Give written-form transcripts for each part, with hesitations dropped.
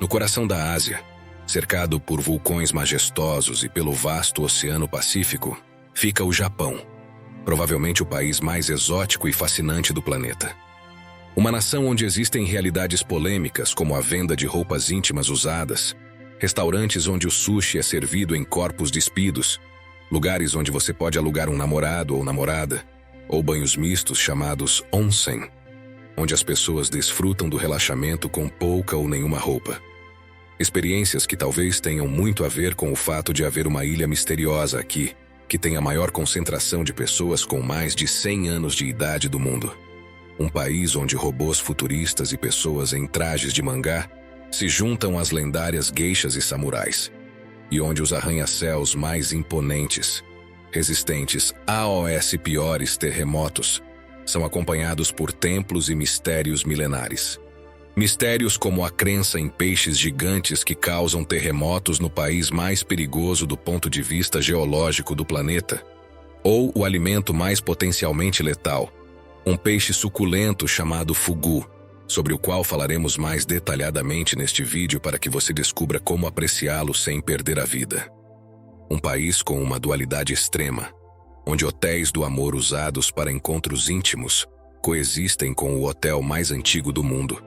coração da Ásia, cercado por vulcões majestosos e pelo vasto Oceano Pacífico, fica o Japão, provavelmente o país mais exótico e fascinante do planeta. Uma nação onde existem realidades polêmicas como a venda de roupas íntimas usadas, restaurantes onde o sushi é servido em corpos despidos, lugares onde você pode alugar um namorado ou namorada, ou banhos mistos chamados onsen, onde as pessoas desfrutam do relaxamento com pouca ou nenhuma roupa. Experiências que talvez tenham muito a ver com o fato de haver uma ilha misteriosa aqui, que tem a maior concentração de pessoas com mais de 100 anos de idade do mundo. Um país onde robôs futuristas e pessoas em trajes de mangá se juntam às lendárias geishas e samurais, e onde os arranha-céus mais imponentes, resistentes aos piores terremotos, são acompanhados por templos e mistérios milenares. Mistérios como a crença em peixes gigantes que causam terremotos no país mais perigoso do ponto de vista geológico do planeta, ou o alimento mais potencialmente letal, um peixe suculento chamado fugu, sobre o qual falaremos mais detalhadamente neste vídeo para que você descubra como apreciá-lo sem perder a vida. Um país com uma dualidade extrema, onde hotéis do amor usados para encontros íntimos coexistem com o hotel mais antigo do mundo,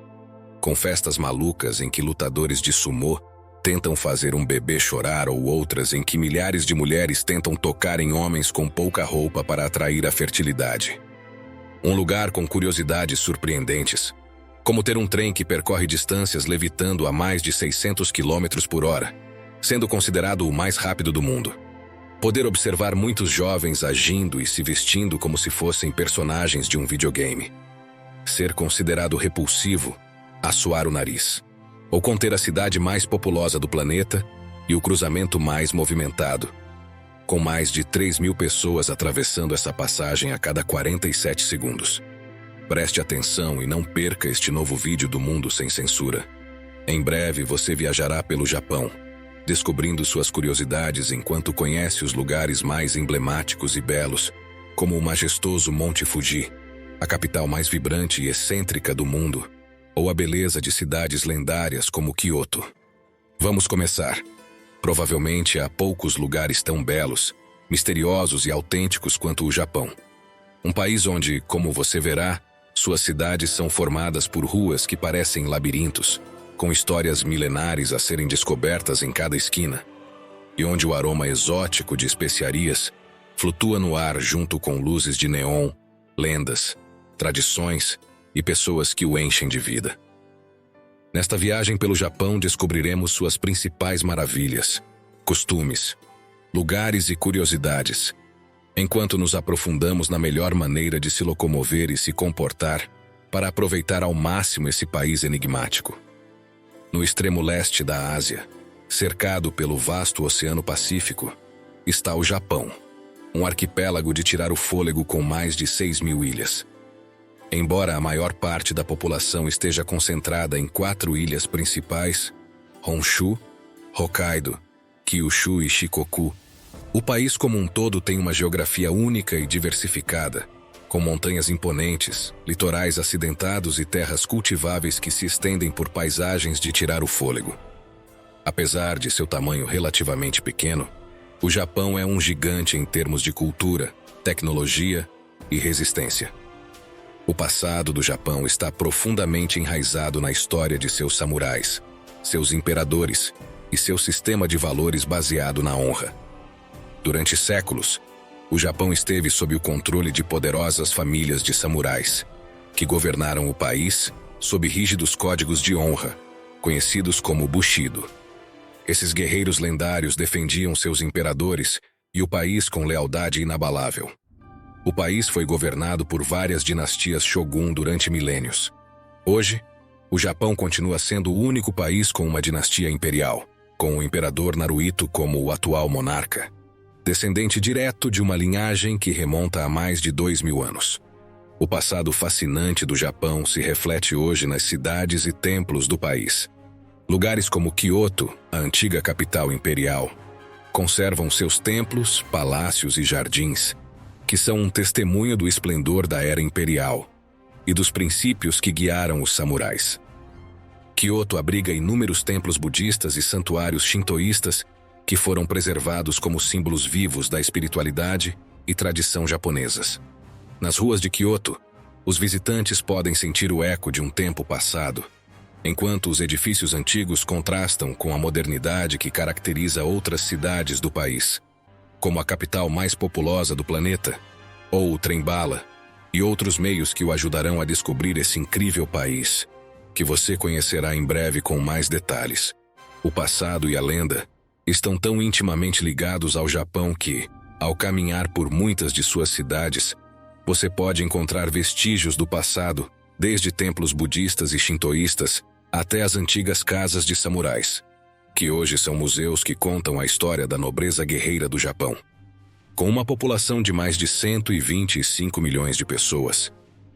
com festas malucas em que lutadores de sumô tentam fazer um bebê chorar ou outras em que milhares de mulheres tentam tocar em homens com pouca roupa para atrair a fertilidade. Um lugar com curiosidades surpreendentes, como ter um trem que percorre distâncias levitando a mais de 600 km por hora, sendo considerado o mais rápido do mundo. Poder observar muitos jovens agindo e se vestindo como se fossem personagens de um videogame. Ser considerado repulsivo, assoar o nariz. Ou conter a cidade mais populosa do planeta e o cruzamento mais movimentado, com mais de 3.000 pessoas atravessando essa passagem a cada 47 segundos. Preste atenção e não perca este novo vídeo do Mundo Sem Censura. Em breve você viajará pelo Japão, descobrindo suas curiosidades enquanto conhece os lugares mais emblemáticos e belos, como o majestoso Monte Fuji, a capital mais vibrante e excêntrica do mundo, ou a beleza de cidades lendárias como Kyoto. Vamos começar. Provavelmente há poucos lugares tão belos, misteriosos e autênticos quanto o Japão. Um país onde, como você verá, suas cidades são formadas por ruas que parecem labirintos, com histórias milenares a serem descobertas em cada esquina, e onde o aroma exótico de especiarias flutua no ar junto com luzes de neon, lendas, tradições e pessoas que o enchem de vida. Nesta viagem pelo Japão descobriremos suas principais maravilhas, costumes, lugares e curiosidades, enquanto nos aprofundamos na melhor maneira de se locomover e se comportar para aproveitar ao máximo esse país enigmático. No extremo leste da Ásia, cercado pelo vasto Oceano Pacífico, está o Japão, um arquipélago de tirar o fôlego com mais de 6.000 ilhas. Embora a maior parte da população esteja concentrada em 4 ilhas principais, Honshu, Hokkaido, Kyushu e Shikoku, o país como um todo tem uma geografia única e diversificada, com montanhas imponentes, litorais acidentados e terras cultiváveis que se estendem por paisagens de tirar o fôlego. Apesar de seu tamanho relativamente pequeno, o Japão é um gigante em termos de cultura, tecnologia e resistência. O passado do Japão está profundamente enraizado na história de seus samurais, seus imperadores e seu sistema de valores baseado na honra. Durante séculos, o Japão esteve sob o controle de poderosas famílias de samurais, que governaram o país sob rígidos códigos de honra, conhecidos como Bushido. Esses guerreiros lendários defendiam seus imperadores e o país com lealdade inabalável. O país foi governado por várias dinastias Shogun durante milênios. Hoje, o Japão continua sendo o único país com uma dinastia imperial, com o imperador Naruhito como o atual monarca, descendente direto de uma linhagem que remonta a mais de 2.000 anos. O passado fascinante do Japão se reflete hoje nas cidades e templos do país. Lugares como Kyoto, a antiga capital imperial, conservam seus templos, palácios e jardins, que são um testemunho do esplendor da era imperial e dos princípios que guiaram os samurais. Kyoto abriga inúmeros templos budistas e santuários shintoístas que foram preservados como símbolos vivos da espiritualidade e tradição japonesas. Nas ruas de Kyoto, os visitantes podem sentir o eco de um tempo passado, enquanto os edifícios antigos contrastam com a modernidade que caracteriza outras cidades do país, como a capital mais populosa do planeta, ou o trem-bala, e outros meios que o ajudarão a descobrir esse incrível país, que você conhecerá em breve com mais detalhes. O passado e a lenda estão tão intimamente ligados ao Japão que, ao caminhar por muitas de suas cidades, você pode encontrar vestígios do passado, desde templos budistas e shintoístas até as antigas casas de samurais, que hoje são museus que contam a história da nobreza guerreira do Japão. Com uma população de mais de 125 milhões de pessoas,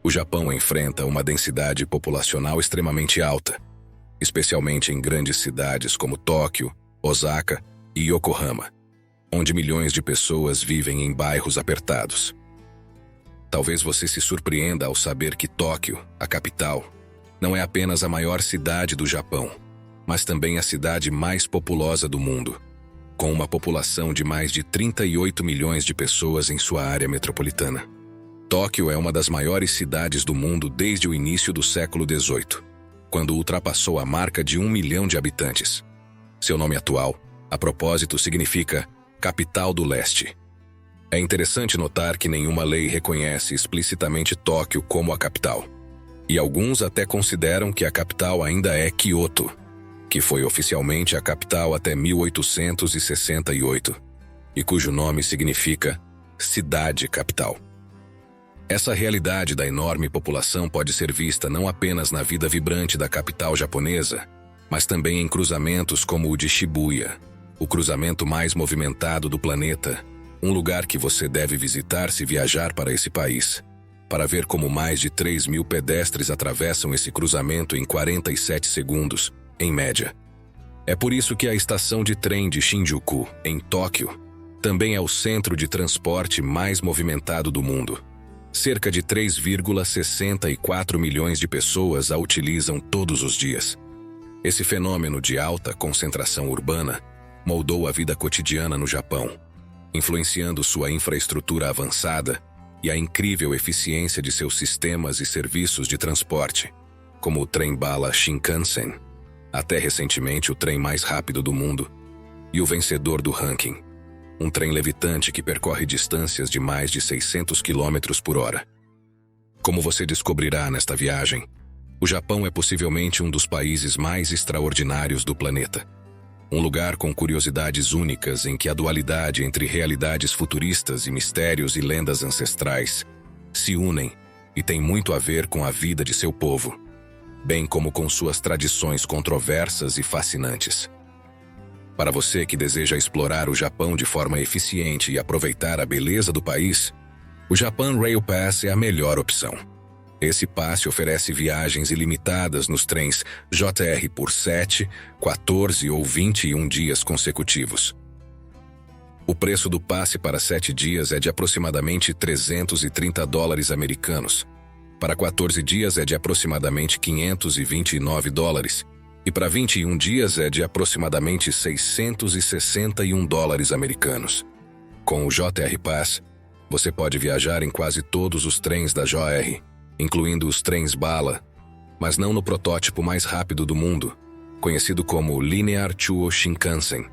o Japão enfrenta uma densidade populacional extremamente alta, especialmente em grandes cidades como Tóquio, Osaka e Yokohama, onde milhões de pessoas vivem em bairros apertados. Talvez você se surpreenda ao saber que Tóquio, a capital, não é apenas a maior cidade do Japão, mas também a cidade mais populosa do mundo, com uma população de mais de 38 milhões de pessoas em sua área metropolitana. Tóquio é uma das maiores cidades do mundo desde o início do século XVIII, quando ultrapassou a marca de 1 milhão de habitantes. Seu nome atual, a propósito, significa Capital do Leste. É interessante notar que nenhuma lei reconhece explicitamente Tóquio como a capital, e alguns até consideram que a capital ainda é Kyoto, que foi oficialmente a capital até 1868, e cujo nome significa cidade-capital. Essa realidade da enorme população pode ser vista não apenas na vida vibrante da capital japonesa, mas também em cruzamentos como o de Shibuya, o cruzamento mais movimentado do planeta, um lugar que você deve visitar se viajar para esse país, para ver como mais de 3.000 pedestres atravessam esse cruzamento em 47 segundos, em média. É por isso que a estação de trem de Shinjuku, em Tóquio, também é o centro de transporte mais movimentado do mundo. Cerca de 3,64 milhões de pessoas a utilizam todos os dias. Esse fenômeno de alta concentração urbana moldou a vida cotidiana no Japão, influenciando sua infraestrutura avançada e a incrível eficiência de seus sistemas e serviços de transporte, como o trem-bala Shinkansen, até recentemente o trem mais rápido do mundo, e o vencedor do ranking, um trem levitante que percorre distâncias de mais de 600 km por hora. Como você descobrirá nesta viagem, o Japão é possivelmente um dos países mais extraordinários do planeta. Um lugar com curiosidades únicas em que a dualidade entre realidades futuristas e mistérios e lendas ancestrais se unem e tem muito a ver com a vida de seu povo, bem como com suas tradições controversas e fascinantes. Para você que deseja explorar o Japão de forma eficiente e aproveitar a beleza do país, o Japan Rail Pass é a melhor opção. Esse passe oferece viagens ilimitadas nos trens JR por 7, 14 ou 21 dias consecutivos. O preço do passe para 7 dias é de aproximadamente $330 americanos. Para 14 dias é de aproximadamente $529 e para 21 dias é de aproximadamente $661 americanos. Com o JR Pass, você pode viajar em quase todos os trens da JR, incluindo os trens bala, mas não no protótipo mais rápido do mundo, conhecido como Linear Chuo Shinkansen,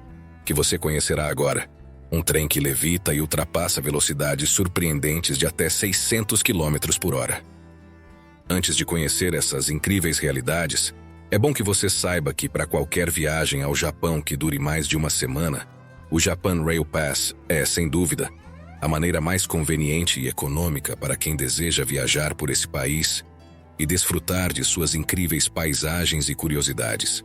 que você conhecerá agora, um trem que levita e ultrapassa velocidades surpreendentes de até 600 km por hora. Antes de conhecer essas incríveis realidades, é bom que você saiba que para qualquer viagem ao Japão que dure mais de uma semana, o Japan Rail Pass é, sem dúvida, a maneira mais conveniente e econômica para quem deseja viajar por esse país e desfrutar de suas incríveis paisagens e curiosidades.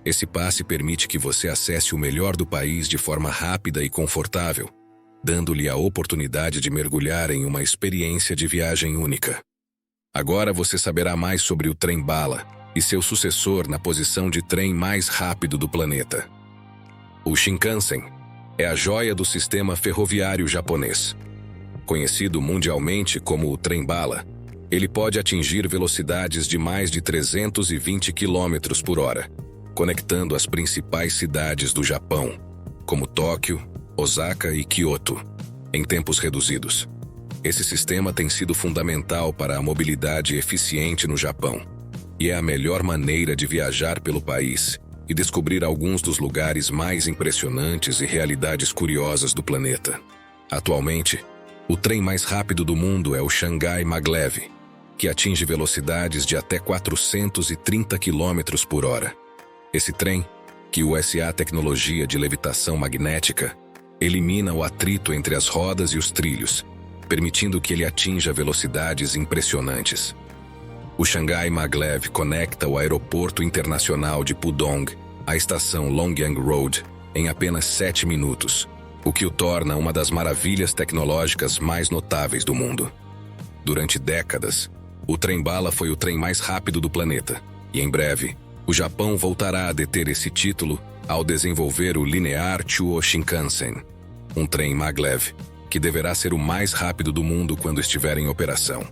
Esse passe permite que você acesse o melhor do país de forma rápida e confortável, dando-lhe a oportunidade de mergulhar em uma experiência de viagem única. Agora você saberá mais sobre o trem-bala e seu sucessor na posição de trem mais rápido do planeta. O Shinkansen é a joia do sistema ferroviário japonês. Conhecido mundialmente como o trem-bala, Ele pode atingir velocidades de mais de 320 km por hora, conectando as principais cidades do Japão, como Tóquio, Osaka e Kyoto, em tempos reduzidos. Esse sistema tem sido fundamental para a mobilidade eficiente no Japão, e é a melhor maneira de viajar pelo país e descobrir alguns dos lugares mais impressionantes e realidades curiosas do planeta. Atualmente, o trem mais rápido do mundo é o Shanghai Maglev, que atinge velocidades de até 430 km por hora. Esse trem, que usa a tecnologia de levitação magnética, elimina o atrito entre as rodas e os trilhos, permitindo que ele atinja velocidades impressionantes. O Shanghai Maglev conecta o aeroporto internacional de Pudong à estação Longyang Road em apenas 7 minutos, o que o torna uma das maravilhas tecnológicas mais notáveis do mundo. Durante décadas, o trem-bala foi o trem mais rápido do planeta, e em breve, o Japão voltará a deter esse título ao desenvolver o Linear Chuo Shinkansen, um trem maglev, que deverá ser o mais rápido do mundo quando estiver em operação.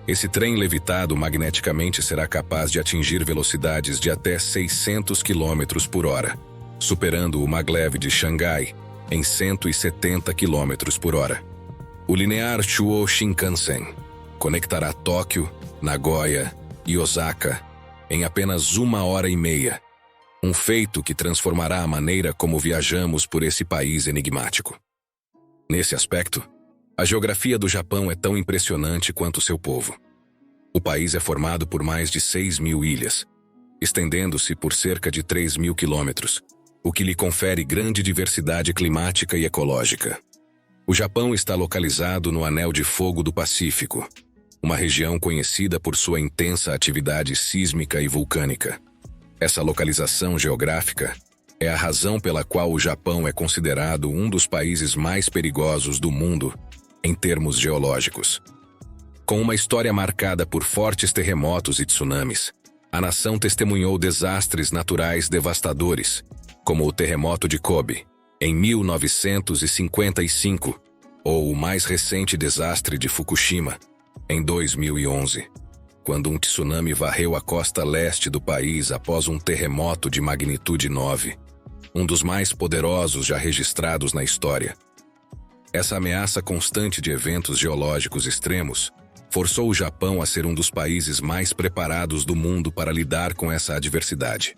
Esse trem levitado magneticamente será capaz de atingir velocidades de até 600 km por hora, superando o maglev de Xangai em 170 km por hora. O Linear Chuo Shinkansen conectará Tóquio, Nagoya e Osaka em apenas 1h30, um feito que transformará a maneira como viajamos por esse país enigmático. Nesse aspecto, a geografia do Japão é tão impressionante quanto seu povo. O país é formado por mais de 6.000 ilhas, estendendo-se por cerca de 3.000 quilômetros, o que lhe confere grande diversidade climática e ecológica. O Japão está localizado no Anel de Fogo do Pacífico, uma região conhecida por sua intensa atividade sísmica e vulcânica. Essa localização geográfica é a razão pela qual o Japão é considerado um dos países mais perigosos do mundo em termos geológicos. Com uma história marcada por fortes terremotos e tsunamis, a nação testemunhou desastres naturais devastadores, como o terremoto de Kobe, em 1955, ou o mais recente desastre de Fukushima, em 2011, quando um tsunami varreu a costa leste do país após um terremoto de magnitude 9, um dos mais poderosos já registrados na história. Essa ameaça constante de eventos geológicos extremos forçou o Japão a ser um dos países mais preparados do mundo para lidar com essa adversidade.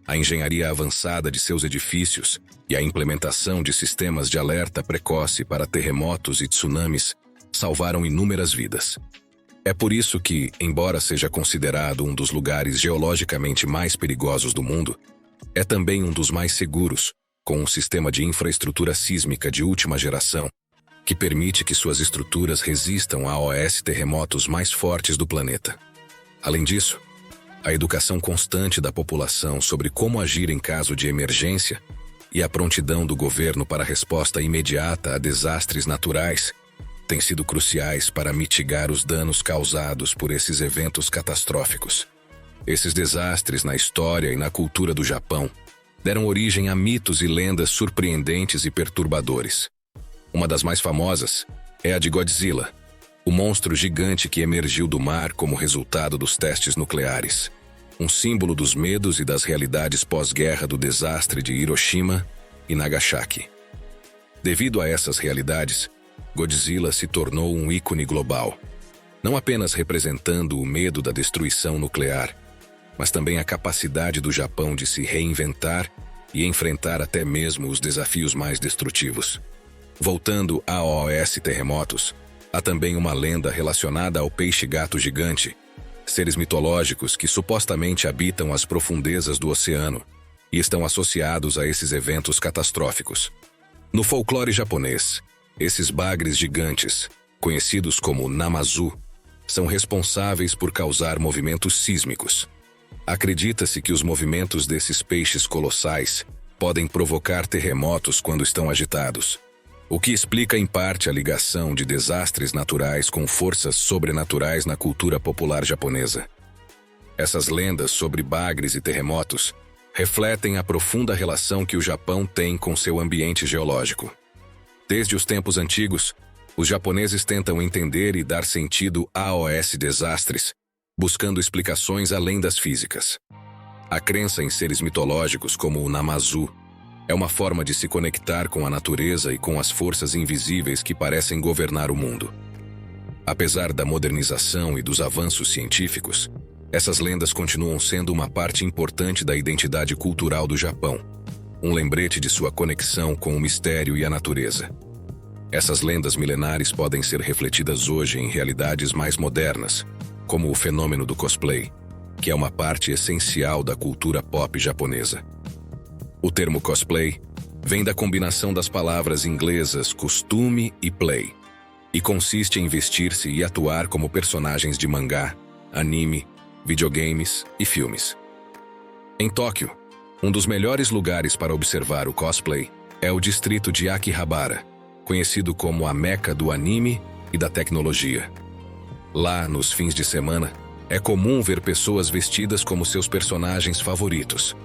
A engenharia avançada de seus edifícios e a implementação de sistemas de alerta precoce para terremotos e tsunamis salvaram inúmeras vidas. É por isso que, embora seja considerado um dos lugares geologicamente mais perigosos do mundo, é também um dos mais seguros, com um sistema de infraestrutura sísmica de última geração, que permite que suas estruturas resistam aos terremotos mais fortes do planeta. Além disso, a educação constante da população sobre como agir em caso de emergência e a prontidão do governo para a resposta imediata a desastres naturais têm sido cruciais para mitigar os danos causados por esses eventos catastróficos. Esses desastres na história e na cultura do Japão deram origem a mitos e lendas surpreendentes e perturbadores. Uma das mais famosas é a de Godzilla, o monstro gigante que emergiu do mar como resultado dos testes nucleares, um símbolo dos medos e das realidades pós-guerra do desastre de Hiroshima e Nagasaki. Devido a essas realidades, Godzilla se tornou um ícone global, não apenas representando o medo da destruição nuclear, mas também a capacidade do Japão de se reinventar e enfrentar até mesmo os desafios mais destrutivos. Voltando aos terremotos, há também uma lenda relacionada ao peixe-gato gigante, seres mitológicos que supostamente habitam as profundezas do oceano e estão associados a esses eventos catastróficos. No folclore japonês, esses bagres gigantes, conhecidos como Namazu, são responsáveis por causar movimentos sísmicos. Acredita-se que os movimentos desses peixes colossais podem provocar terremotos quando estão agitados, o que explica em parte a ligação de desastres naturais com forças sobrenaturais na cultura popular japonesa. Essas lendas sobre bagres e terremotos refletem a profunda relação que o Japão tem com seu ambiente geológico. Desde os tempos antigos, Os japoneses tentam entender e dar sentido aos desastres, buscando explicações além das físicas. A crença em seres mitológicos como o Namazu é uma forma de se conectar com a natureza e com as forças invisíveis que parecem governar o mundo. Apesar da modernização e dos avanços científicos, essas lendas continuam sendo uma parte importante da identidade cultural do Japão, um lembrete de sua conexão com o mistério e a natureza. Essas lendas milenares podem ser refletidas hoje em realidades mais modernas, como o fenômeno do cosplay, que é uma parte essencial da cultura pop japonesa. O termo cosplay vem da combinação das palavras inglesas costume e play, e consiste em vestir-se e atuar como personagens de mangá, anime, videogames e filmes. Em Tóquio, um dos melhores lugares para observar o cosplay é o distrito de Akihabara, conhecido como a Meca do anime e da tecnologia. Lá, nos fins de semana, é comum ver pessoas vestidas como seus personagens favoritos,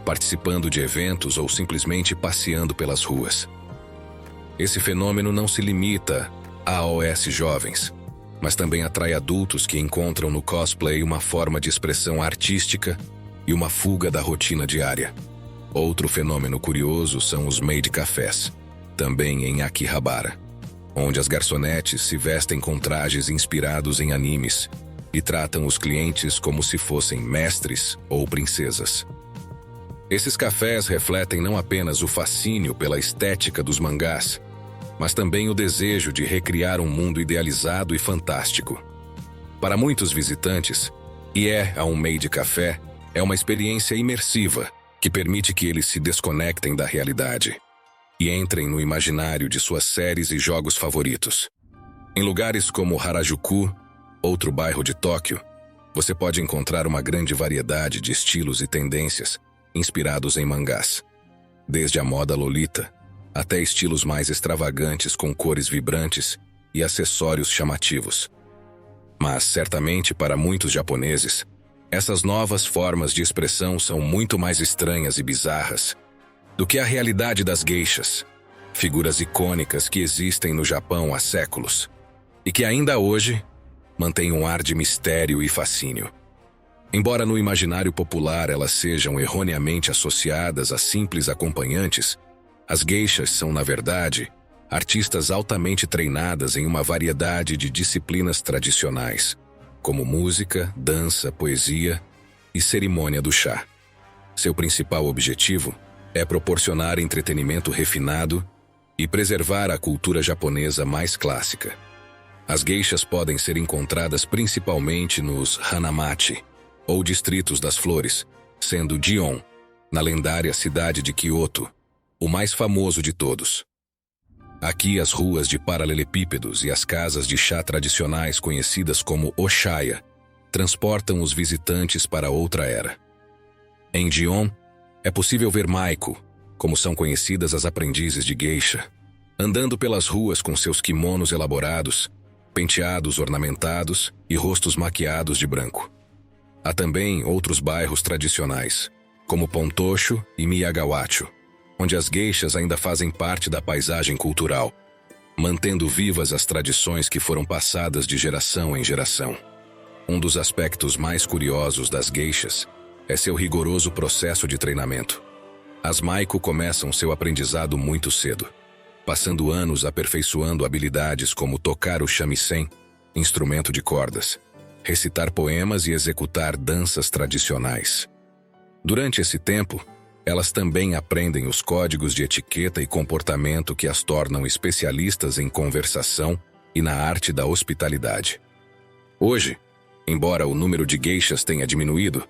participando de eventos ou simplesmente passeando pelas ruas. Esse fenômeno não se limita aos jovens, mas também atrai adultos que encontram no cosplay uma forma de expressão artística e uma fuga da rotina diária. Outro fenômeno curioso são os maid cafés, também em Akihabara, onde as garçonetes se vestem com trajes inspirados em animes e tratam os clientes como se fossem mestres ou princesas. Esses cafés refletem não apenas o fascínio pela estética dos mangás, mas também o desejo de recriar um mundo idealizado e fantástico. Para muitos visitantes, ir a um maid café é uma experiência imersiva que permite que eles se desconectem da realidade e entrem no imaginário de suas séries e jogos favoritos. Em lugares como Harajuku, outro bairro de Tóquio, você pode encontrar uma grande variedade de estilos e tendências inspirados em mangás, desde a moda lolita até estilos mais extravagantes com cores vibrantes e acessórios chamativos. Mas, certamente, para muitos japoneses, essas novas formas de expressão são muito mais estranhas e bizarras do que a realidade das geishas, figuras icônicas que existem no Japão há séculos e que ainda hoje mantêm um ar de mistério e fascínio. Embora no imaginário popular elas sejam erroneamente associadas a simples acompanhantes, as geishas são, na verdade, artistas altamente treinadas em uma variedade de disciplinas tradicionais, como música, dança, poesia e cerimônia do chá. Seu principal objetivo é proporcionar entretenimento refinado e preservar a cultura japonesa mais clássica. As geishas podem ser encontradas principalmente nos hanamachi, ou distritos das flores, sendo Gion, na lendária cidade de Kyoto, o mais famoso de todos. Aqui as ruas de paralelepípedos e as casas de chá tradicionais conhecidas como Oshaya transportam os visitantes para outra era. Em Gion, é possível ver Maiko, como são conhecidas as aprendizes de geisha, andando pelas ruas com seus kimonos elaborados, penteados ornamentados e rostos maquiados de branco. Há também outros bairros tradicionais, como Pontosho e Miyagawacho, onde as geishas ainda fazem parte da paisagem cultural, mantendo vivas as tradições que foram passadas de geração em geração. Um dos aspectos mais curiosos das geishas é seu rigoroso processo de treinamento. As Maiko começam seu aprendizado muito cedo, passando anos aperfeiçoando habilidades como tocar o shamisen, instrumento de cordas, recitar poemas e executar danças tradicionais. Durante esse tempo, elas também aprendem os códigos de etiqueta e comportamento que as tornam especialistas em conversação e na arte da hospitalidade. Hoje, embora o número de geishas tenha diminuído,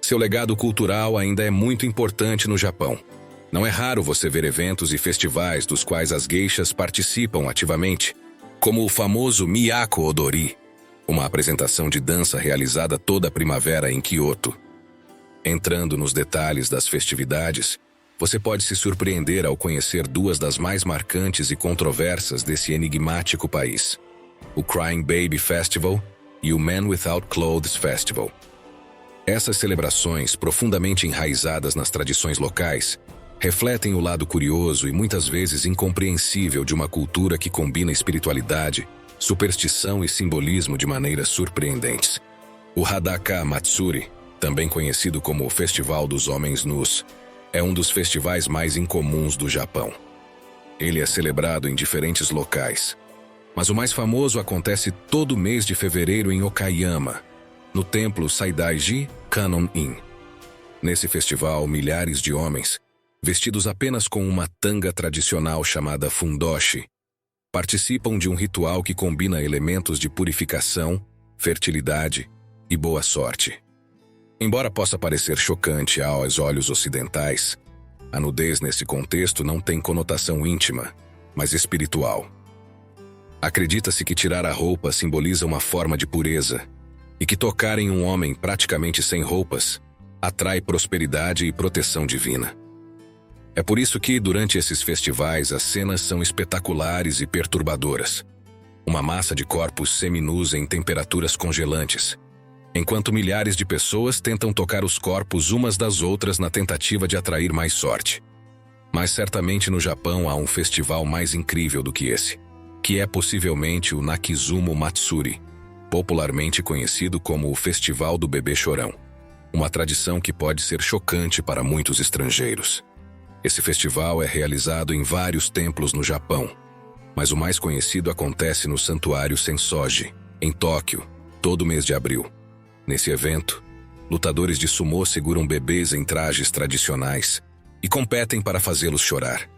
seu legado cultural ainda é muito importante no Japão. Não é raro você ver eventos e festivais dos quais as geishas participam ativamente, como o famoso Miyako Odori, uma apresentação de dança realizada toda a primavera em Kyoto. Entrando nos detalhes das festividades, você pode se surpreender ao conhecer duas das mais marcantes e controversas desse enigmático país: o Crying Baby Festival e o Man Without Clothes Festival. Essas celebrações, profundamente enraizadas nas tradições locais, refletem o lado curioso e muitas vezes incompreensível de uma cultura que combina espiritualidade, superstição e simbolismo de maneiras surpreendentes. O Hadaka Matsuri, também conhecido como o Festival dos Homens Nus, é um dos festivais mais incomuns do Japão. Ele é celebrado em diferentes locais, mas o mais famoso acontece todo mês de fevereiro em Okayama, no templo Saidaiji Kannon-in. Nesse festival, milhares de homens, vestidos apenas com uma tanga tradicional chamada fundoshi, participam de um ritual que combina elementos de purificação, fertilidade e boa sorte. Embora possa parecer chocante aos olhos ocidentais, a nudez nesse contexto não tem conotação íntima, mas espiritual. Acredita-se que tirar a roupa simboliza uma forma de pureza, e que tocar em um homem praticamente sem roupas atrai prosperidade e proteção divina. É por isso que, durante esses festivais, as cenas são espetaculares e perturbadoras. Uma massa de corpos seminus em temperaturas congelantes, enquanto milhares de pessoas tentam tocar os corpos umas das outras na tentativa de atrair mais sorte. Mas certamente no Japão há um festival mais incrível do que esse, que é possivelmente o Nakizumo Matsuri, popularmente conhecido como o Festival do Bebê Chorão. Uma tradição que pode ser chocante para muitos estrangeiros. Esse festival é realizado em vários templos no Japão, mas o mais conhecido acontece no Santuário Sensoji, em Tóquio, todo mês de abril. Nesse evento, lutadores de sumô seguram bebês em trajes tradicionais e competem para fazê-los chorar.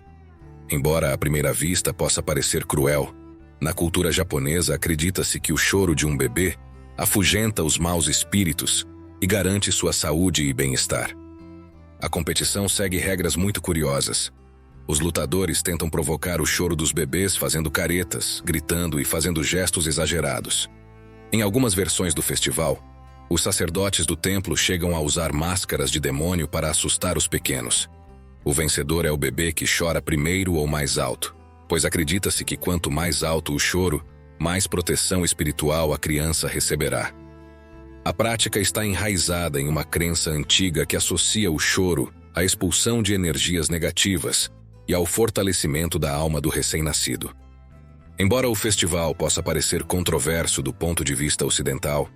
Embora à primeira vista possa parecer cruel, na cultura japonesa acredita-se que o choro de um bebê afugenta os maus espíritos e garante sua saúde e bem-estar. A competição segue regras muito curiosas. Os lutadores tentam provocar o choro dos bebês fazendo caretas, gritando e fazendo gestos exagerados. Em algumas versões do festival, os sacerdotes do templo chegam a usar máscaras de demônio para assustar os pequenos. O vencedor é o bebê que chora primeiro ou mais alto, pois acredita-se que quanto mais alto o choro, mais proteção espiritual a criança receberá. A prática está enraizada em uma crença antiga que associa o choro à expulsão de energias negativas e ao fortalecimento da alma do recém-nascido. Embora o festival possa parecer controverso do ponto de vista ocidental,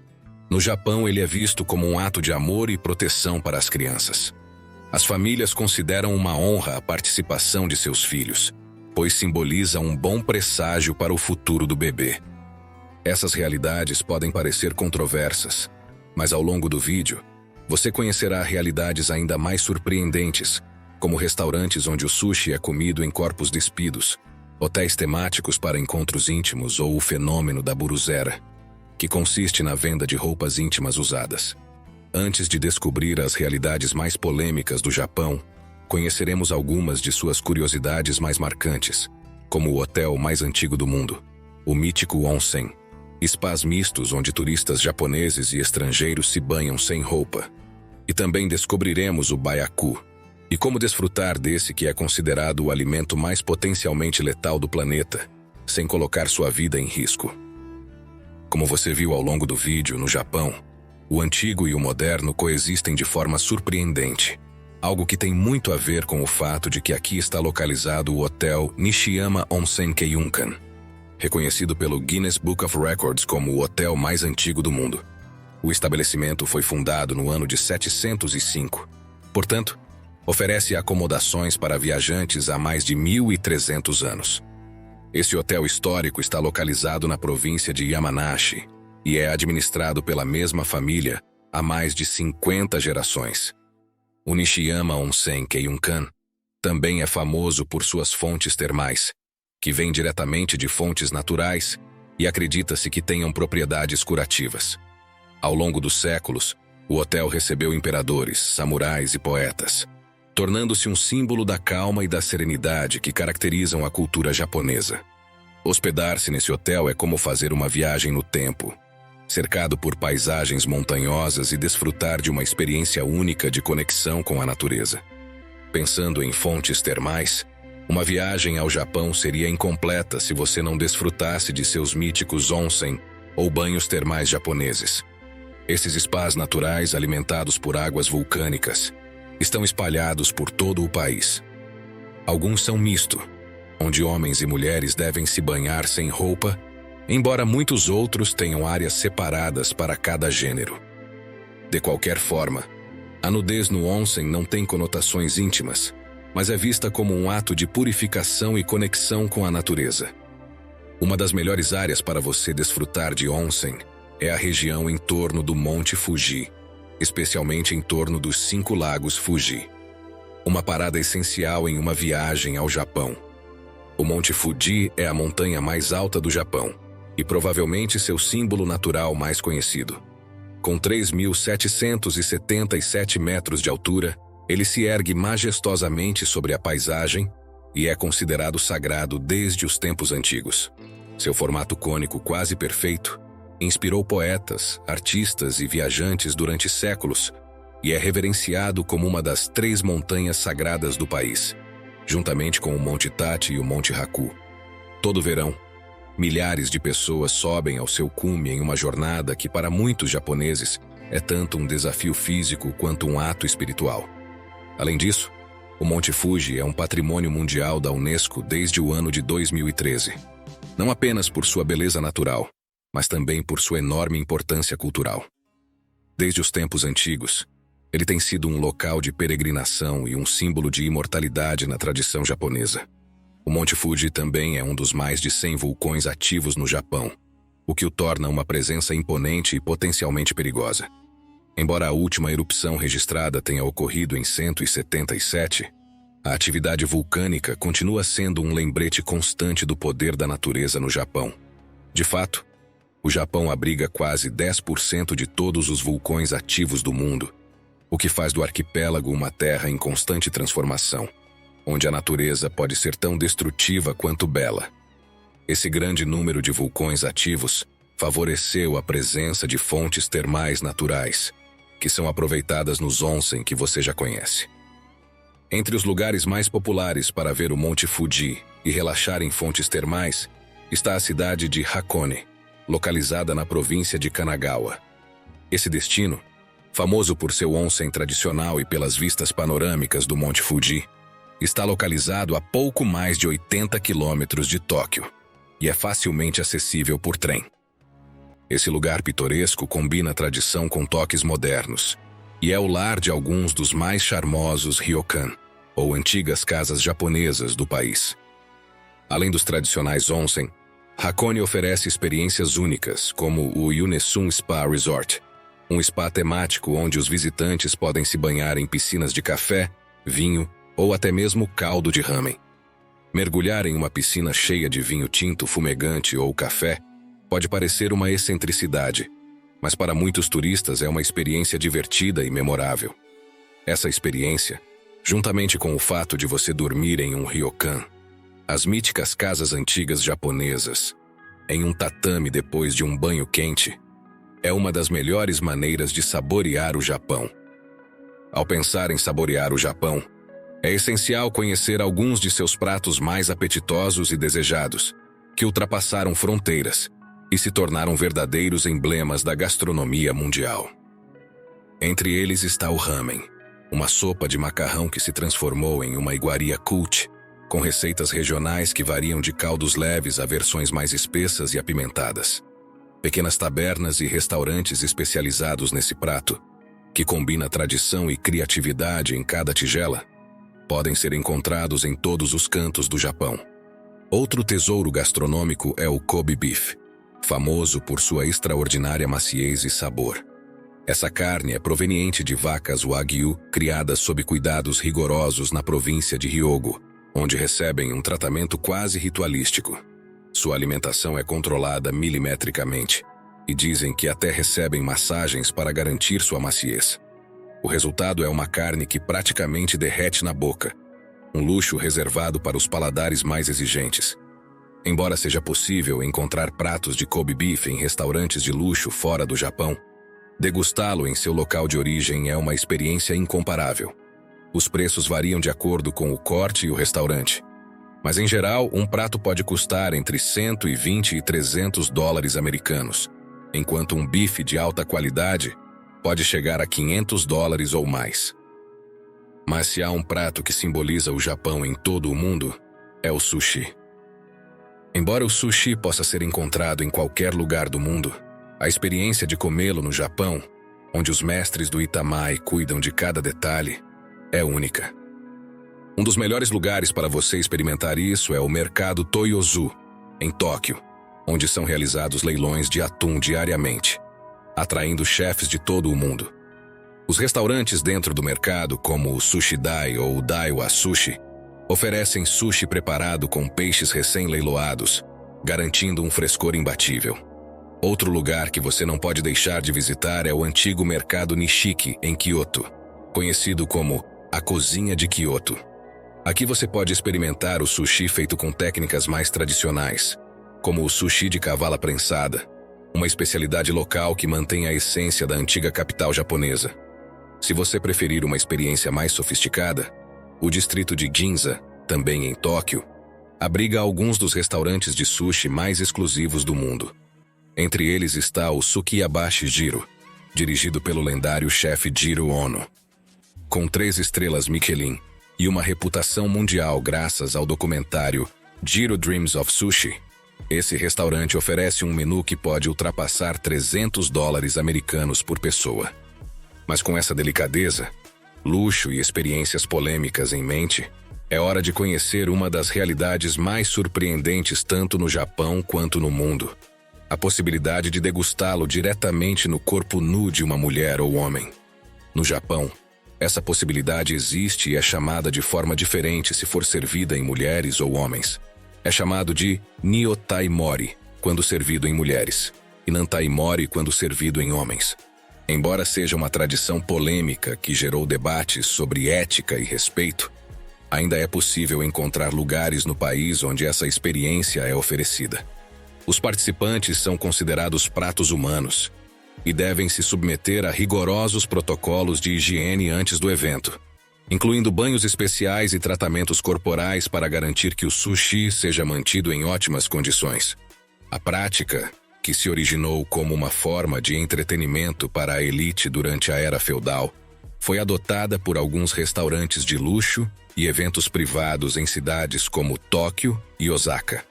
no Japão ele é visto como um ato de amor e proteção para as crianças. As famílias consideram uma honra a participação de seus filhos, pois simboliza um bom presságio para o futuro do bebê. Essas realidades podem parecer controversas, mas ao longo do vídeo, você conhecerá realidades ainda mais surpreendentes, como restaurantes onde o sushi é comido em corpos despidos, hotéis temáticos para encontros íntimos ou o fenômeno da buruzera, que consiste na venda de roupas íntimas usadas. Antes de descobrir as realidades mais polêmicas do Japão, conheceremos algumas de suas curiosidades mais marcantes, como o hotel mais antigo do mundo, o mítico onsen, spas mistos onde turistas japoneses e estrangeiros se banham sem roupa. E também descobriremos o baiacu, e como desfrutar desse que é considerado o alimento mais potencialmente letal do planeta, sem colocar sua vida em risco. Como você viu ao longo do vídeo, no Japão, o antigo e o moderno coexistem de forma surpreendente, algo que tem muito a ver com o fato de que aqui está localizado o Hotel Nishiyama Onsen Keiunkan, reconhecido pelo Guinness Book of Records como o hotel mais antigo do mundo. O estabelecimento foi fundado no ano de 705, portanto, oferece acomodações para viajantes há mais de 1.300 anos. Esse hotel histórico está localizado na província de Yamanashi e é administrado pela mesma família há mais de 50 gerações. O Nishiyama Onsen Keiunkan também é famoso por suas fontes termais, que vêm diretamente de fontes naturais e acredita-se que tenham propriedades curativas. Ao longo dos séculos, o hotel recebeu imperadores, samurais e poetas, tornando-se um símbolo da calma e da serenidade que caracterizam a cultura japonesa. Hospedar-se nesse hotel é como fazer uma viagem no tempo, cercado por paisagens montanhosas e desfrutar de uma experiência única de conexão com a natureza. Pensando em fontes termais, uma viagem ao Japão seria incompleta se você não desfrutasse de seus míticos onsen ou banhos termais japoneses. Esses spas naturais alimentados por águas vulcânicas estão espalhados por todo o país, Alguns são misto, onde homens e mulheres devem se banhar sem roupa, embora muitos outros tenham áreas separadas para cada gênero. De qualquer forma, a nudez no onsen não tem conotações íntimas, mas é vista como um ato de purificação e conexão com a natureza. Uma das melhores áreas para você desfrutar de onsen é a região em torno do Monte Fuji, especialmente em torno dos 5 lagos Fuji. Uma parada essencial em uma viagem ao Japão. O Monte Fuji é a montanha mais alta do Japão e provavelmente seu símbolo natural mais conhecido. Com 3.777 metros de altura, ele se ergue majestosamente sobre a paisagem e é considerado sagrado desde os tempos antigos. Seu formato cônico quase perfeito inspirou poetas, artistas e viajantes durante séculos e é reverenciado como uma das 3 montanhas sagradas do país, juntamente com o Monte Tati e o Monte Haku. Todo verão, milhares de pessoas sobem ao seu cume em uma jornada que para muitos japoneses é tanto um desafio físico quanto um ato espiritual. Além disso, o Monte Fuji é um patrimônio mundial da Unesco desde o ano de 2013, não apenas por sua beleza natural, mas também por sua enorme importância cultural. Desde os tempos antigos, ele tem sido um local de peregrinação e um símbolo de imortalidade na tradição japonesa. O Monte Fuji também é um dos mais de 100 vulcões ativos no Japão, o que o torna uma presença imponente e potencialmente perigosa. Embora a última erupção registrada tenha ocorrido em 177, a atividade vulcânica continua sendo um lembrete constante do poder da natureza no Japão. De fato, o Japão abriga quase 10% de todos os vulcões ativos do mundo, o que faz do arquipélago uma terra em constante transformação, onde a natureza pode ser tão destrutiva quanto bela. Esse grande número de vulcões ativos favoreceu a presença de fontes termais naturais, que são aproveitadas nos onsen que você já conhece. Entre os lugares mais populares para ver o Monte Fuji e relaxar em fontes termais está a cidade de Hakone, localizada na província de Kanagawa. Esse destino, famoso por seu onsen tradicional e pelas vistas panorâmicas do Monte Fuji, está localizado a pouco mais de 80 quilômetros de Tóquio e é facilmente acessível por trem. Esse lugar pitoresco combina tradição com toques modernos e é o lar de alguns dos mais charmosos ryokan, ou antigas casas japonesas do país. Além dos tradicionais onsen, Hakone oferece experiências únicas, como o Yunesun Spa Resort, um spa temático onde os visitantes podem se banhar em piscinas de café, vinho ou até mesmo caldo de ramen. Mergulhar em uma piscina cheia de vinho tinto fumegante ou café pode parecer uma excentricidade, mas para muitos turistas é uma experiência divertida e memorável. Essa experiência, juntamente com o fato de você dormir em um ryokan, as míticas casas antigas japonesas, em um tatame depois de um banho quente, é uma das melhores maneiras de saborear o Japão. Ao pensar em saborear o Japão, é essencial conhecer alguns de seus pratos mais apetitosos e desejados, que ultrapassaram fronteiras e se tornaram verdadeiros emblemas da gastronomia mundial. Entre eles está o ramen, uma sopa de macarrão que se transformou em uma iguaria cult, com receitas regionais que variam de caldos leves a versões mais espessas e apimentadas. Pequenas tabernas e restaurantes especializados nesse prato, que combina tradição e criatividade em cada tigela, podem ser encontrados em todos os cantos do Japão. Outro tesouro gastronômico é o Kobe beef, famoso por sua extraordinária maciez e sabor. Essa carne é proveniente de vacas Wagyu criadas sob cuidados rigorosos na província de Hyogo, onde recebem um tratamento quase ritualístico. Sua alimentação é controlada milimetricamente e dizem que até recebem massagens para garantir sua maciez. O resultado é uma carne que praticamente derrete na boca, um luxo reservado para os paladares mais exigentes. Embora seja possível encontrar pratos de Kobe beef em restaurantes de luxo fora do Japão, degustá-lo em seu local de origem é uma experiência incomparável. Os preços variam de acordo com o corte e o restaurante, mas em geral um prato pode custar entre 120 e 300 dólares americanos, enquanto um bife de alta qualidade pode chegar a 500 dólares ou mais. Mas se há um prato que simboliza o Japão em todo o mundo, é o sushi. Embora o sushi possa ser encontrado em qualquer lugar do mundo, a experiência de comê-lo no Japão, onde os mestres do Itamai cuidam de cada detalhe, é única. Um dos melhores lugares para você experimentar isso é o mercado Toyozu, em Tóquio, onde são realizados leilões de atum diariamente, atraindo chefes de todo o mundo. Os restaurantes dentro do mercado, como o Sushi Dai ou o Daiwa Sushi, oferecem sushi preparado com peixes recém-leiloados, garantindo um frescor imbatível. Outro lugar que você não pode deixar de visitar é o antigo mercado Nishiki, em Kyoto, conhecido como a Cozinha de Kyoto. Aqui você pode experimentar o sushi feito com técnicas mais tradicionais, como o sushi de cavala prensada, uma especialidade local que mantém a essência da antiga capital japonesa. Se você preferir uma experiência mais sofisticada, o distrito de Ginza, também em Tóquio, abriga alguns dos restaurantes de sushi mais exclusivos do mundo. Entre eles está o Sukiyabashi Jiro, dirigido pelo lendário chefe Jiro Ono. Com 3 estrelas Michelin e uma reputação mundial graças ao documentário Jiro Dreams of Sushi, esse restaurante oferece um menu que pode ultrapassar $300 americanos por pessoa. Mas com essa delicadeza, luxo e experiências polêmicas em mente, é hora de conhecer uma das realidades mais surpreendentes tanto no Japão quanto no mundo: a possibilidade de degustá-lo diretamente no corpo nu de uma mulher ou homem. No Japão, essa possibilidade existe e é chamada de forma diferente se for servida em mulheres ou homens. É chamado de Nyotaimori, quando servido em mulheres, e Nantaimori quando servido em homens. Embora seja uma tradição polêmica que gerou debates sobre ética e respeito, ainda é possível encontrar lugares no país onde essa experiência é oferecida. Os participantes são considerados pratos humanos e devem se submeter a rigorosos protocolos de higiene antes do evento, incluindo banhos especiais e tratamentos corporais para garantir que o sushi seja mantido em ótimas condições. A prática, que se originou como uma forma de entretenimento para a elite durante a era feudal, foi adotada por alguns restaurantes de luxo e eventos privados em cidades como Tóquio e Osaka.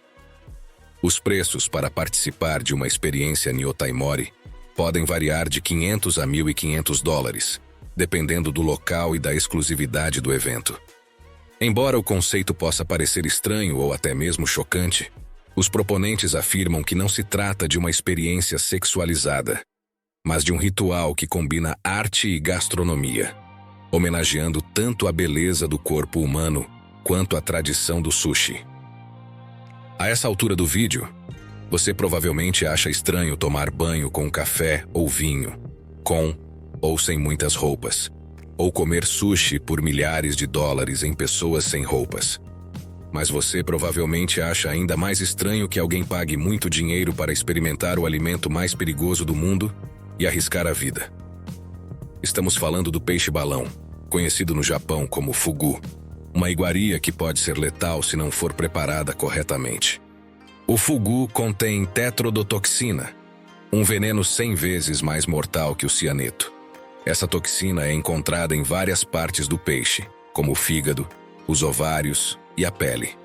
Os preços para participar de uma experiência Nyotaimori podem variar de $500 a $1.500, dependendo do local e da exclusividade do evento. Embora o conceito possa parecer estranho ou até mesmo chocante, os proponentes afirmam que não se trata de uma experiência sexualizada, mas de um ritual que combina arte e gastronomia, homenageando tanto a beleza do corpo humano quanto a tradição do sushi. A essa altura do vídeo, você provavelmente acha estranho tomar banho com café ou vinho, com ou sem muitas roupas, ou comer sushi por milhares de dólares em pessoas sem roupas. Mas você provavelmente acha ainda mais estranho que alguém pague muito dinheiro para experimentar o alimento mais perigoso do mundo e arriscar a vida. Estamos falando do peixe-balão, conhecido no Japão como fugu, uma iguaria que pode ser letal se não for preparada corretamente. O fugu contém tetrodotoxina, um veneno 100 vezes mais mortal que o cianeto. Essa toxina é encontrada em várias partes do peixe, como o fígado, os ovários e a pele.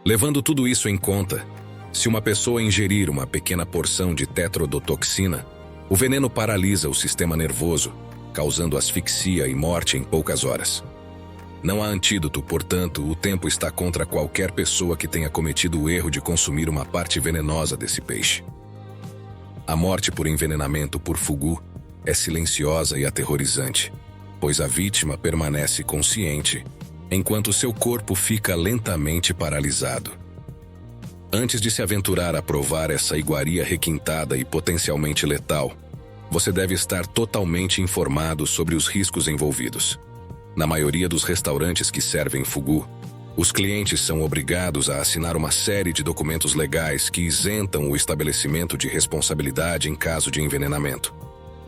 Levando tudo isso em conta, se uma pessoa ingerir uma pequena porção de tetrodotoxina, o veneno paralisa o sistema nervoso, causando asfixia e morte em poucas horas. Não há antídoto, portanto, o tempo está contra qualquer pessoa que tenha cometido o erro de consumir uma parte venenosa desse peixe. A morte por envenenamento por fugu é silenciosa e aterrorizante, pois a vítima permanece consciente, enquanto seu corpo fica lentamente paralisado. Antes de se aventurar a provar essa iguaria requintada e potencialmente letal, você deve estar totalmente informado sobre os riscos envolvidos. Na maioria dos restaurantes que servem fugu, os clientes são obrigados a assinar uma série de documentos legais que isentam o estabelecimento de responsabilidade em caso de envenenamento.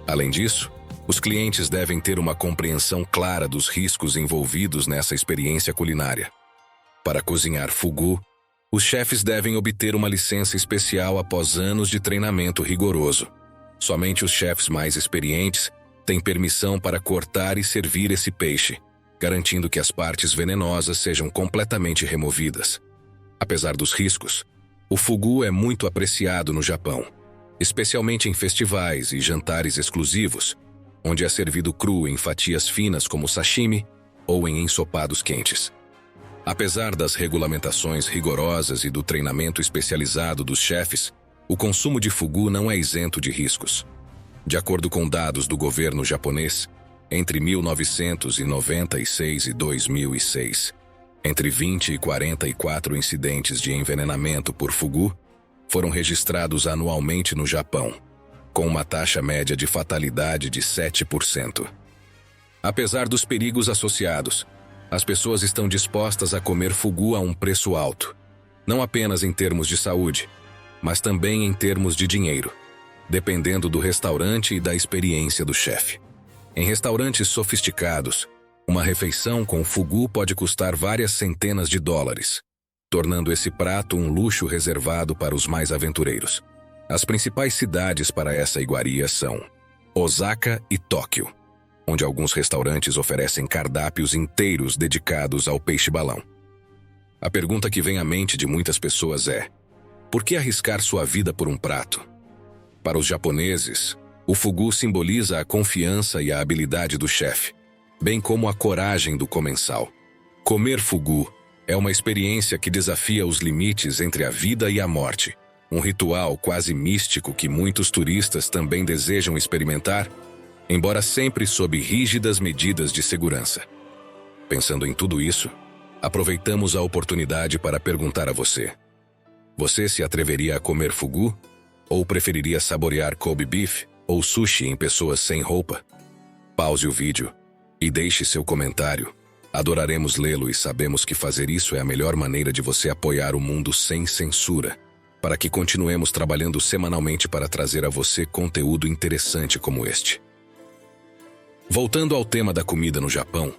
Além disso, os clientes devem ter uma compreensão clara dos riscos envolvidos nessa experiência culinária. Para cozinhar fugu, os chefes devem obter uma licença especial após anos de treinamento rigoroso. Somente os chefes mais experientes têm permissão para cortar e servir esse peixe, garantindo que as partes venenosas sejam completamente removidas. Apesar dos riscos, o fugu é muito apreciado no Japão, especialmente em festivais e jantares exclusivos, onde é servido cru em fatias finas como sashimi ou em ensopados quentes. Apesar das regulamentações rigorosas e do treinamento especializado dos chefes, o consumo de fugu não é isento de riscos. De acordo com dados do governo japonês, entre 1996 e 2006, entre 20 e 44 incidentes de envenenamento por fugu foram registrados anualmente no Japão, com uma taxa média de fatalidade de 7%. Apesar dos perigos associados, as pessoas estão dispostas a comer fugu a um preço alto, não apenas em termos de saúde, mas também em termos de dinheiro, dependendo do restaurante e da experiência do chefe. Em restaurantes sofisticados, uma refeição com fugu pode custar várias centenas de dólares, tornando esse prato um luxo reservado para os mais aventureiros. As principais cidades para essa iguaria são Osaka e Tóquio, onde alguns restaurantes oferecem cardápios inteiros dedicados ao peixe-balão. A pergunta que vem à mente de muitas pessoas é: por que arriscar sua vida por um prato? Para os japoneses, o fugu simboliza a confiança e a habilidade do chefe, bem como a coragem do comensal. Comer fugu é uma experiência que desafia os limites entre a vida e a morte, um ritual quase místico que muitos turistas também desejam experimentar, embora sempre sob rígidas medidas de segurança. Pensando em tudo isso, aproveitamos a oportunidade para perguntar a você: você se atreveria a comer fugu? Ou preferiria saborear Kobe beef ou sushi em pessoas sem roupa? Pause o vídeo e deixe seu comentário. Adoraremos lê-lo e sabemos que fazer isso é a melhor maneira de você apoiar o mundo sem censura, para que continuemos trabalhando semanalmente para trazer a você conteúdo interessante como este. Voltando ao tema da comida no Japão,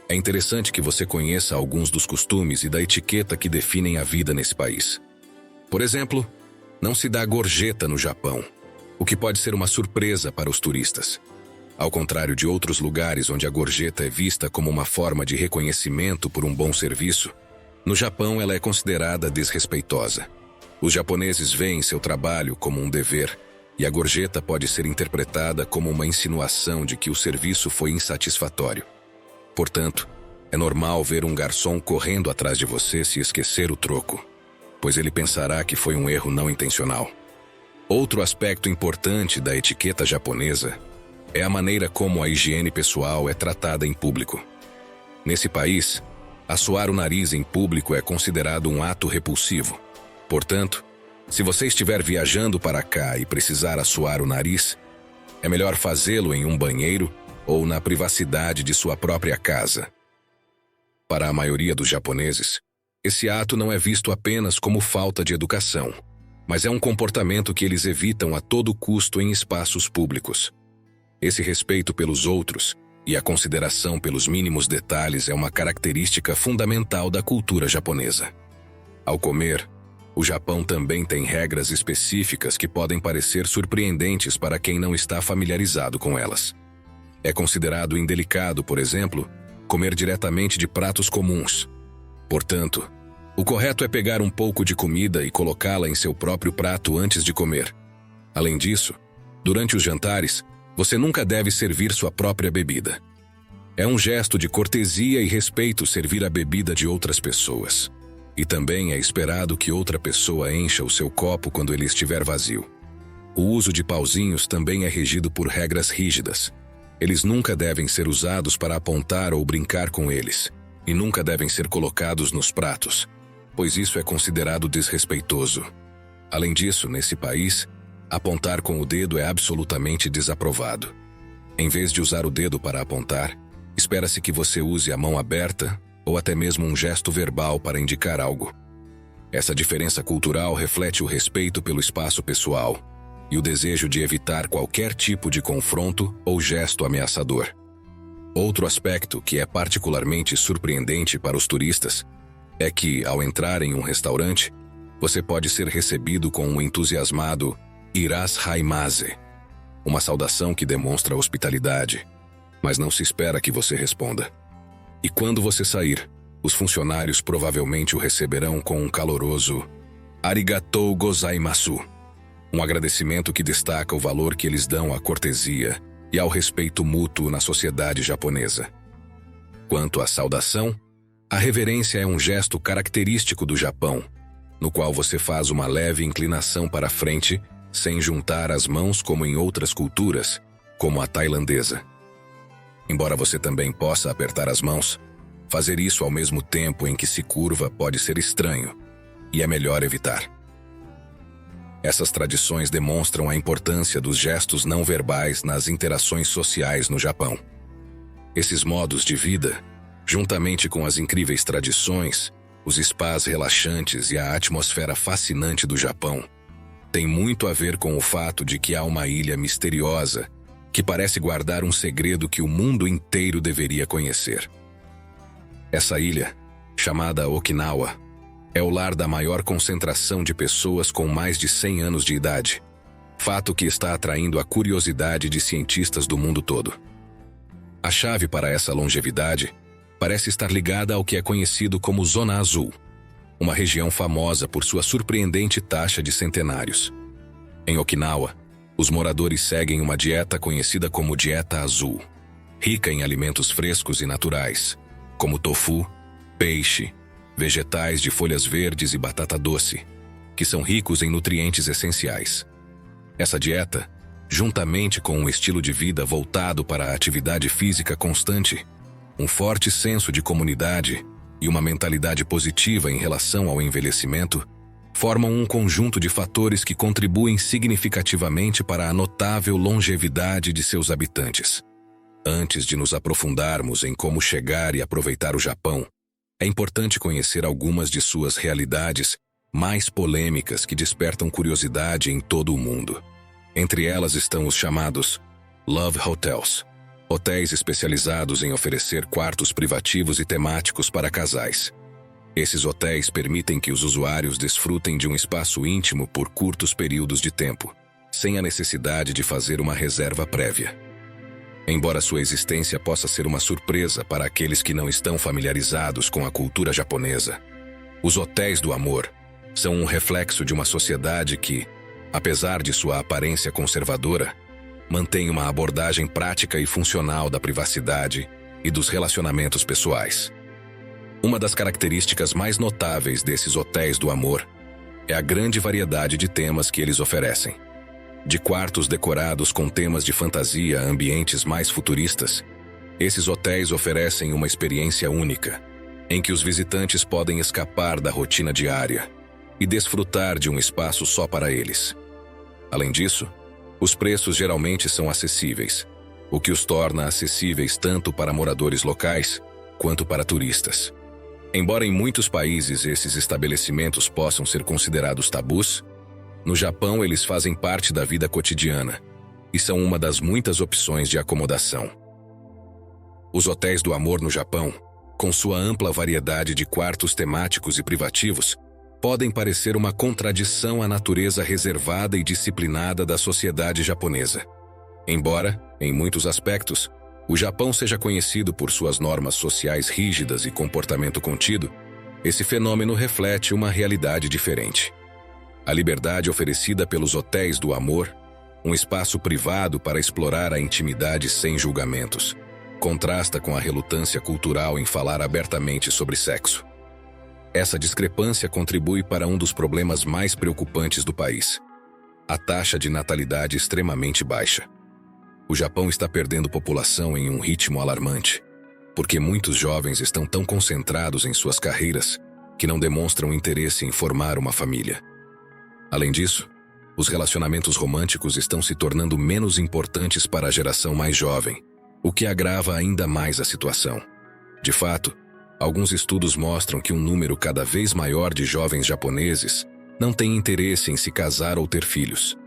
é interessante que você conheça alguns dos costumes e da etiqueta que definem a vida nesse país. Por exemplo, não se dá gorjeta no Japão, o que pode ser uma surpresa para os turistas. Ao contrário de outros lugares onde a gorjeta é vista como uma forma de reconhecimento por um bom serviço, no Japão ela é considerada desrespeitosa. Os japoneses veem seu trabalho como um dever, e a gorjeta pode ser interpretada como uma insinuação de que o serviço foi insatisfatório. Portanto, é normal ver um garçom correndo atrás de você se esquecer o troco, pois ele pensará que foi um erro não intencional. Outro aspecto importante da etiqueta japonesa é a maneira como a higiene pessoal é tratada em público. Nesse país, assoar o nariz em público é considerado um ato repulsivo. Portanto, se você estiver viajando para cá e precisar assoar o nariz, é melhor fazê-lo em um banheiro ou na privacidade de sua própria casa. Para a maioria dos japoneses, esse ato não é visto apenas como falta de educação, mas é um comportamento que eles evitam a todo custo em espaços públicos. Esse respeito pelos outros e a consideração pelos mínimos detalhes é uma característica fundamental da cultura japonesa. Ao comer, o Japão também tem regras específicas que podem parecer surpreendentes para quem não está familiarizado com elas. É considerado indelicado, por exemplo, comer diretamente de pratos comuns. Portanto, o correto é pegar um pouco de comida e colocá-la em seu próprio prato antes de comer. Além disso, durante os jantares, você nunca deve servir sua própria bebida. É um gesto de cortesia e respeito servir a bebida de outras pessoas. E também é esperado que outra pessoa encha o seu copo quando ele estiver vazio. O uso de pauzinhos também é regido por regras rígidas. Eles nunca devem ser usados para apontar ou brincar com eles, e nunca devem ser colocados nos pratos, pois isso é considerado desrespeitoso. Além disso, nesse país, apontar com o dedo é absolutamente desaprovado. Em vez de usar o dedo para apontar, espera-se que você use a mão aberta ou até mesmo um gesto verbal para indicar algo. Essa diferença cultural reflete o respeito pelo espaço pessoal e o desejo de evitar qualquer tipo de confronto ou gesto ameaçador. Outro aspecto que é particularmente surpreendente para os turistas é que, ao entrar em um restaurante, você pode ser recebido com um entusiasmado "Irashaimase", uma saudação que demonstra hospitalidade, mas não se espera que você responda. E quando você sair, os funcionários provavelmente o receberão com um caloroso "Arigatou gozaimasu", um agradecimento que destaca o valor que eles dão à cortesia e ao respeito mútuo na sociedade japonesa. Quanto à saudação, a reverência é um gesto característico do Japão, no qual você faz uma leve inclinação para a frente, sem juntar as mãos como em outras culturas, como a tailandesa. Embora você também possa apertar as mãos, fazer isso ao mesmo tempo em que se curva pode ser estranho, e é melhor evitar. Essas tradições demonstram a importância dos gestos não verbais nas interações sociais no Japão. Esses modos de vida, juntamente com as incríveis tradições, os spas relaxantes e a atmosfera fascinante do Japão, têm muito a ver com o fato de que há uma ilha misteriosa que parece guardar um segredo que o mundo inteiro deveria conhecer. Essa ilha, chamada Okinawa, é o lar da maior concentração de pessoas com mais de 100 anos de idade, fato que está atraindo a curiosidade de cientistas do mundo todo. A chave para essa longevidade parece estar ligada ao que é conhecido como Zona Azul, uma região famosa por sua surpreendente taxa de centenários. Em Okinawa, os moradores seguem uma dieta conhecida como Dieta Azul, rica em alimentos frescos e naturais, como tofu, peixe, vegetais de folhas verdes e batata doce, que são ricos em nutrientes essenciais. Essa dieta, juntamente com um estilo de vida voltado para a atividade física constante, um forte senso de comunidade e uma mentalidade positiva em relação ao envelhecimento, formam um conjunto de fatores que contribuem significativamente para a notável longevidade de seus habitantes. Antes de nos aprofundarmos em como chegar e aproveitar o Japão, é importante conhecer algumas de suas realidades mais polêmicas que despertam curiosidade em todo o mundo. Entre elas estão os chamados Love Hotels, hotéis especializados em oferecer quartos privativos e temáticos para casais. Esses hotéis permitem que os usuários desfrutem de um espaço íntimo por curtos períodos de tempo, sem a necessidade de fazer uma reserva prévia. Embora sua existência possa ser uma surpresa para aqueles que não estão familiarizados com a cultura japonesa, os hotéis do amor são um reflexo de uma sociedade que, apesar de sua aparência conservadora, mantém uma abordagem prática e funcional da privacidade e dos relacionamentos pessoais. Uma das características mais notáveis desses hotéis do amor é a grande variedade de temas que eles oferecem. De quartos decorados com temas de fantasia a ambientes mais futuristas, esses hotéis oferecem uma experiência única, em que os visitantes podem escapar da rotina diária e desfrutar de um espaço só para eles. Além disso, os preços geralmente são acessíveis, o que os torna acessíveis tanto para moradores locais quanto para turistas. Embora em muitos países esses estabelecimentos possam ser considerados tabus, no Japão eles fazem parte da vida cotidiana e são uma das muitas opções de acomodação. Os hotéis do amor no Japão, com sua ampla variedade de quartos temáticos e privativos, podem parecer uma contradição à natureza reservada e disciplinada da sociedade japonesa. Embora, em muitos aspectos, o Japão seja conhecido por suas normas sociais rígidas e comportamento contido, esse fenômeno reflete uma realidade diferente. A liberdade oferecida pelos hotéis do amor, um espaço privado para explorar a intimidade sem julgamentos, contrasta com a relutância cultural em falar abertamente sobre sexo. Essa discrepância contribui para um dos problemas mais preocupantes do país: a taxa de natalidade extremamente baixa. O Japão está perdendo população em um ritmo alarmante, porque muitos jovens estão tão concentrados em suas carreiras que não demonstram interesse em formar uma família. Além disso, os relacionamentos românticos estão se tornando menos importantes para a geração mais jovem, o que agrava ainda mais a situação. De fato, alguns estudos mostram que um número cada vez maior de jovens japoneses não tem interesse em se casar ou ter filhos.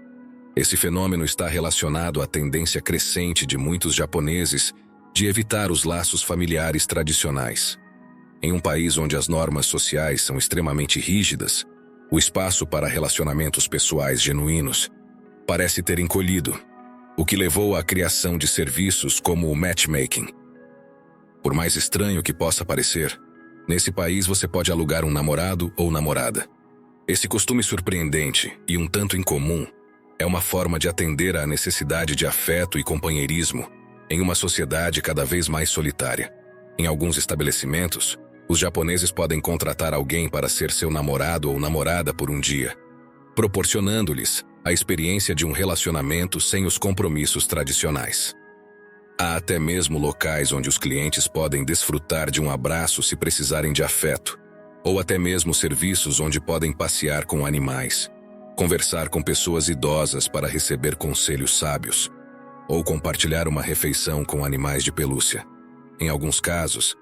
Esse fenômeno está relacionado à tendência crescente de muitos japoneses de evitar os laços familiares tradicionais. Em um país onde as normas sociais são extremamente rígidas, o espaço para relacionamentos pessoais genuínos parece ter encolhido, o que levou à criação de serviços como o matchmaking. Por mais estranho que possa parecer, nesse país você pode alugar um namorado ou namorada. Esse costume surpreendente e um tanto incomum é uma forma de atender à necessidade de afeto e companheirismo em uma sociedade cada vez mais solitária. Em alguns estabelecimentos, os japoneses podem contratar alguém para ser seu namorado ou namorada por um dia, proporcionando-lhes a experiência de um relacionamento sem os compromissos tradicionais. Há até mesmo locais onde os clientes podem desfrutar de um abraço se precisarem de afeto, ou até mesmo serviços onde podem passear com animais, conversar com pessoas idosas para receber conselhos sábios, ou compartilhar uma refeição com animais de pelúcia. Em alguns casos,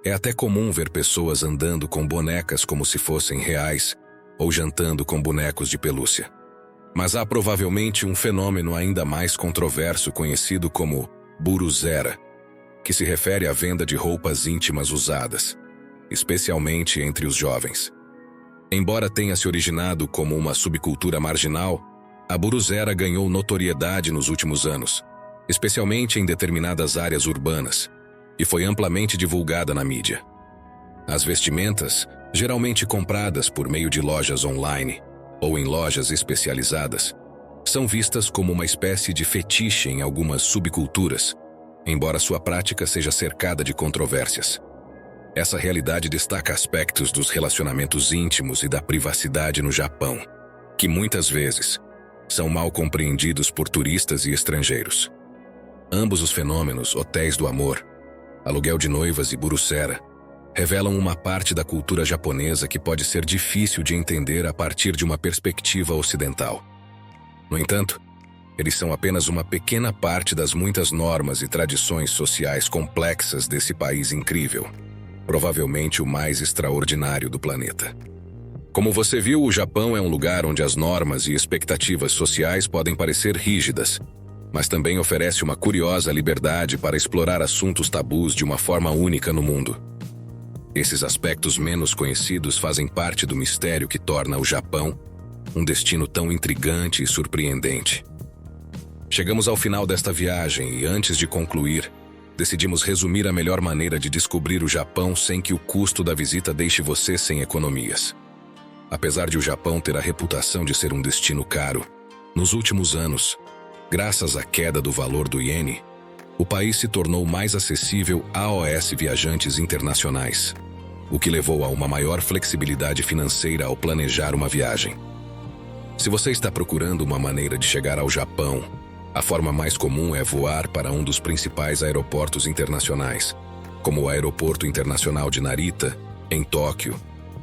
é até comum ver pessoas andando com bonecas como se fossem reais, ou jantando com bonecos de pelúcia. Mas há provavelmente um fenômeno ainda mais controverso conhecido como buruzera, que se refere à venda de roupas íntimas usadas, especialmente entre os jovens. Embora tenha se originado como uma subcultura marginal, a buruzera ganhou notoriedade nos últimos anos, especialmente em determinadas áreas urbanas, e foi amplamente divulgada na mídia. As vestimentas, geralmente compradas por meio de lojas online ou em lojas especializadas, são vistas como uma espécie de fetiche em algumas subculturas, embora sua prática seja cercada de controvérsias. Essa realidade destaca aspectos dos relacionamentos íntimos e da privacidade no Japão, que muitas vezes são mal compreendidos por turistas e estrangeiros. Ambos os fenômenos, hotéis do amor, aluguel de noivas e burusera, revelam uma parte da cultura japonesa que pode ser difícil de entender a partir de uma perspectiva ocidental. No entanto, eles são apenas uma pequena parte das muitas normas e tradições sociais complexas desse país incrível, provavelmente o mais extraordinário do planeta. Como você viu, o Japão é um lugar onde as normas e expectativas sociais podem parecer rígidas, mas também oferece uma curiosa liberdade para explorar assuntos tabus de uma forma única no mundo. Esses aspectos menos conhecidos fazem parte do mistério que torna o Japão um destino tão intrigante e surpreendente. Chegamos ao final desta viagem e, antes de concluir, decidimos resumir a melhor maneira de descobrir o Japão sem que o custo da visita deixe você sem economias. Apesar de o Japão ter a reputação de ser um destino caro, nos últimos anos, graças à queda do valor do iene, o país se tornou mais acessível aos viajantes internacionais, o que levou a uma maior flexibilidade financeira ao planejar uma viagem. Se você está procurando uma maneira de chegar ao Japão, a forma mais comum é voar para um dos principais aeroportos internacionais, como o Aeroporto Internacional de Narita, em Tóquio,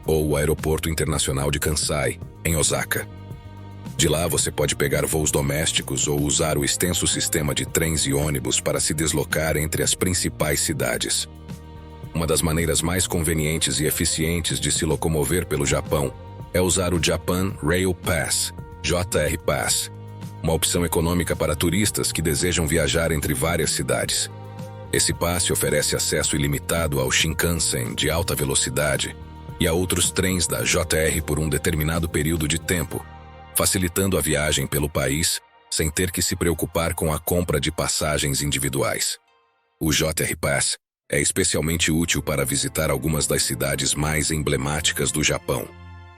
ou o Aeroporto Internacional de Kansai, em Osaka. De lá você pode pegar voos domésticos ou usar o extenso sistema de trens e ônibus para se deslocar entre as principais cidades. Uma das maneiras mais convenientes e eficientes de se locomover pelo Japão é usar o Japan Rail Pass, JR Pass, uma opção econômica para turistas que desejam viajar entre várias cidades. Esse passe oferece acesso ilimitado ao Shinkansen de alta velocidade e a outros trens da JR por um determinado período de tempo, facilitando a viagem pelo país sem ter que se preocupar com a compra de passagens individuais. O JR Pass é especialmente útil para visitar algumas das cidades mais emblemáticas do Japão,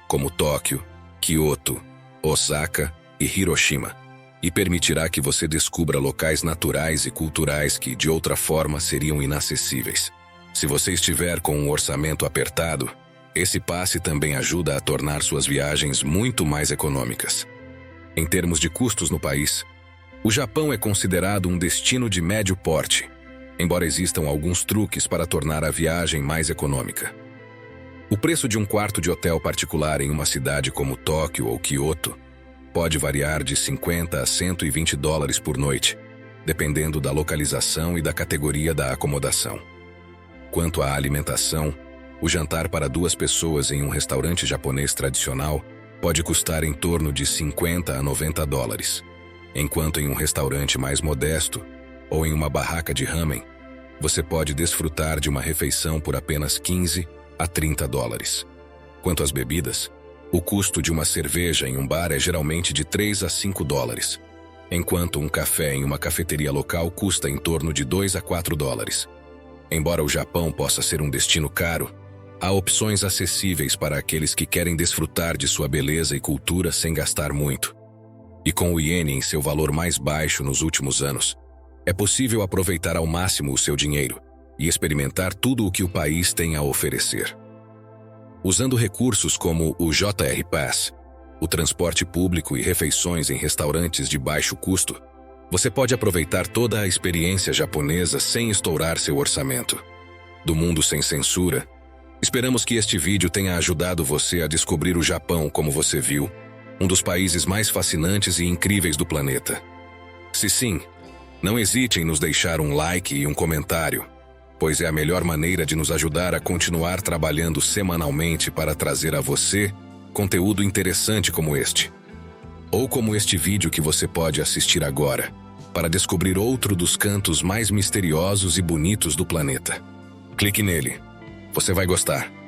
como Tóquio, Kyoto, Osaka e Hiroshima, e permitirá que você descubra locais naturais e culturais que, de outra forma, seriam inacessíveis. Se você estiver com um orçamento apertado, esse passe também ajuda a tornar suas viagens muito mais econômicas. Em termos de custos no país, o Japão é considerado um destino de médio porte, embora existam alguns truques para tornar a viagem mais econômica. O preço de um quarto de hotel particular em uma cidade como Tóquio ou Kyoto pode variar de $50 a $120 por noite, dependendo da localização e da categoria da acomodação. Quanto à alimentação, o jantar para 2 pessoas em um restaurante japonês tradicional pode custar em torno de $50 a $90, enquanto em um restaurante mais modesto ou em uma barraca de ramen, você pode desfrutar de uma refeição por apenas $15 a $30. Quanto às bebidas, o custo de uma cerveja em um bar é geralmente de $3 a $5, enquanto um café em uma cafeteria local custa em torno de $2 a $4. Embora o Japão possa ser um destino caro, há opções acessíveis para aqueles que querem desfrutar de sua beleza e cultura sem gastar muito. E com o iene em seu valor mais baixo nos últimos anos, é possível aproveitar ao máximo o seu dinheiro e experimentar tudo o que o país tem a oferecer. Usando recursos como o JR Pass, o transporte público e refeições em restaurantes de baixo custo, você pode aproveitar toda a experiência japonesa sem estourar seu orçamento. Do mundo sem censura, esperamos que este vídeo tenha ajudado você a descobrir o Japão como você viu, um dos países mais fascinantes e incríveis do planeta. Se sim, não hesite em nos deixar um like e um comentário, pois é a melhor maneira de nos ajudar a continuar trabalhando semanalmente para trazer a você conteúdo interessante como este. Ou como este vídeo que você pode assistir agora, para descobrir outro dos cantos mais misteriosos e bonitos do planeta. Clique nele. Você vai gostar.